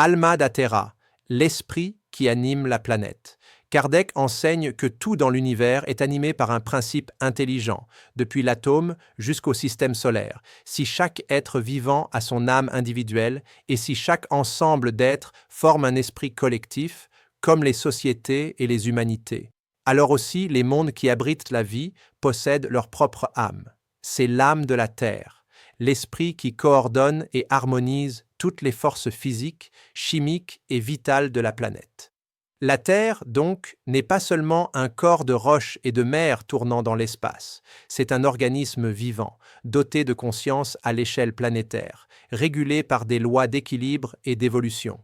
Alma Datera, l'esprit qui anime la planète. Kardec enseigne que tout dans l'univers est animé par un principe intelligent, depuis l'atome jusqu'au système solaire, si chaque être vivant a son âme individuelle et si chaque ensemble d'êtres forme un esprit collectif, comme les sociétés et les humanités. Alors aussi, les mondes qui abritent la vie possèdent leur propre âme. C'est l'âme de la Terre, l'esprit qui coordonne et harmonise toutes les forces physiques, chimiques et vitales de la planète. La Terre, donc, n'est pas seulement un corps de roches et de mer tournant dans l'espace. C'est un organisme vivant, doté de conscience à l'échelle planétaire, régulé par des lois d'équilibre et d'évolution.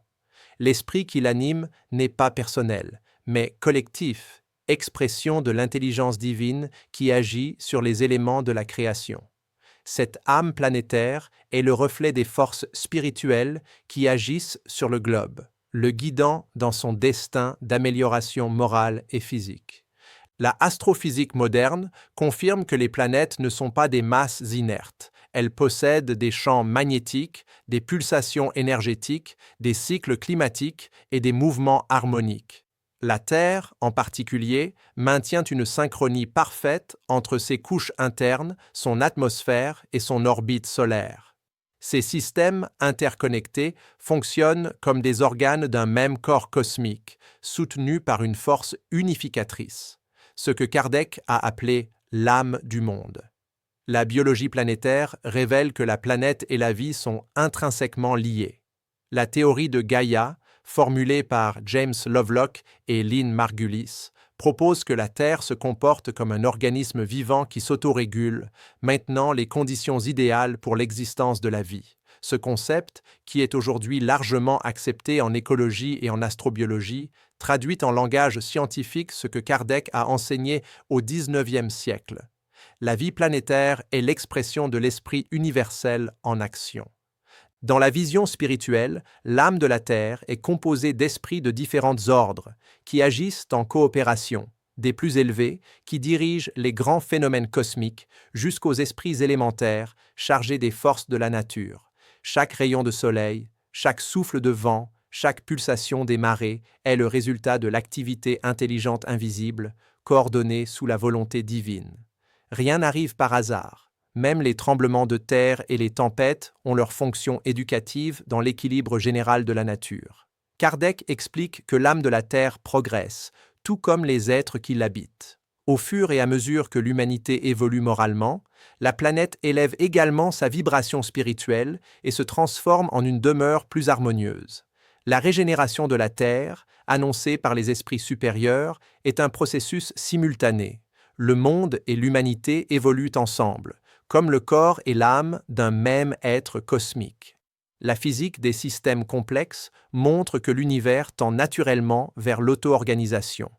L'esprit qui l'anime n'est pas personnel, mais collectif, expression de l'intelligence divine qui agit sur les éléments de la création. Cette âme planétaire est le reflet des forces spirituelles qui agissent sur le globe, le guidant dans son destin d'amélioration morale et physique. La astrophysique moderne confirme que les planètes ne sont pas des masses inertes. Elles possèdent des champs magnétiques, des pulsations énergétiques, des cycles climatiques et des mouvements harmoniques. La Terre, en particulier, maintient une synchronie parfaite entre ses couches internes, son atmosphère et son orbite solaire. Ces systèmes interconnectés fonctionnent comme des organes d'un même corps cosmique, soutenus par une force unificatrice, ce que Kardec a appelé l'âme du monde. La biologie planétaire révèle que la planète et la vie sont intrinsèquement liées. La théorie de Gaïa, formulée par James Lovelock et Lynn Margulis, propose que la Terre se comporte comme un organisme vivant qui s'autorégule, maintenant les conditions idéales pour l'existence de la vie. Ce concept, qui est aujourd'hui largement accepté en écologie et en astrobiologie, traduit en langage scientifique ce que Kardec a enseigné au XIXe siècle. La vie planétaire est l'expression de l'esprit universel en action. Dans la vision spirituelle, l'âme de la Terre est composée d'esprits de différents ordres, qui agissent en coopération, des plus élevés, qui dirigent les grands phénomènes cosmiques, jusqu'aux esprits élémentaires, chargés des forces de la nature. Chaque rayon de soleil, chaque souffle de vent, chaque pulsation des marées est le résultat de l'activité intelligente invisible, coordonnée sous la volonté divine. Rien n'arrive par hasard. Même les tremblements de terre et les tempêtes ont leur fonction éducative dans l'équilibre général de la nature. Kardec explique que l'âme de la Terre progresse, tout comme les êtres qui l'habitent. Au fur et à mesure que l'humanité évolue moralement, la planète élève également sa vibration spirituelle et se transforme en une demeure plus harmonieuse. La régénération de la Terre, annoncée par les esprits supérieurs, est un processus simultané. Le monde et l'humanité évoluent ensemble, comme le corps et l'âme d'un même être cosmique. La physique des systèmes complexes montre que l'univers tend naturellement vers l'auto-organisation.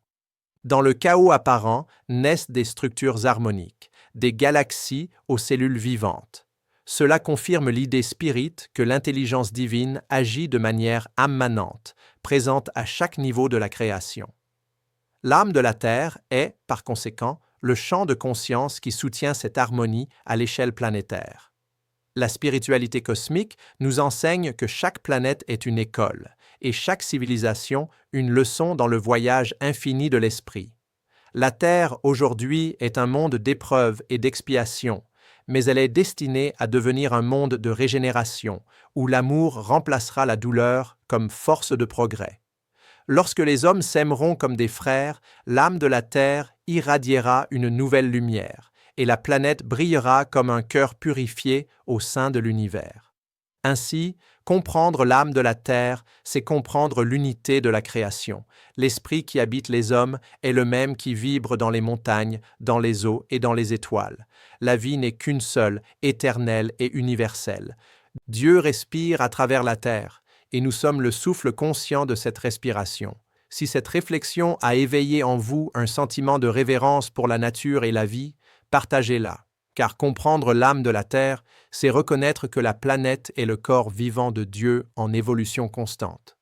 Dans le chaos apparent naissent des structures harmoniques, des galaxies aux cellules vivantes. Cela confirme l'idée spirite que l'intelligence divine agit de manière immanente, présente à chaque niveau de la création. L'âme de la Terre est, par conséquent, le champ de conscience qui soutient cette harmonie à l'échelle planétaire. La spiritualité cosmique nous enseigne que chaque planète est une école et chaque civilisation une leçon dans le voyage infini de l'esprit. La Terre, aujourd'hui, est un monde d'épreuves et d'expiation, mais elle est destinée à devenir un monde de régénération, où l'amour remplacera la douleur comme force de progrès. Lorsque les hommes s'aimeront comme des frères, l'âme de la Terre irradiera une nouvelle lumière, et la planète brillera comme un cœur purifié au sein de l'univers. Ainsi, comprendre l'âme de la Terre, c'est comprendre l'unité de la création. L'esprit qui habite les hommes est le même qui vibre dans les montagnes, dans les eaux et dans les étoiles. La vie n'est qu'une seule, éternelle et universelle. Dieu respire à travers la terre, et nous sommes le souffle conscient de cette respiration. Si cette réflexion a éveillé en vous un sentiment de révérence pour la nature et la vie, partagez-la, car comprendre l'âme de la Terre, c'est reconnaître que la planète est le corps vivant de Dieu en évolution constante.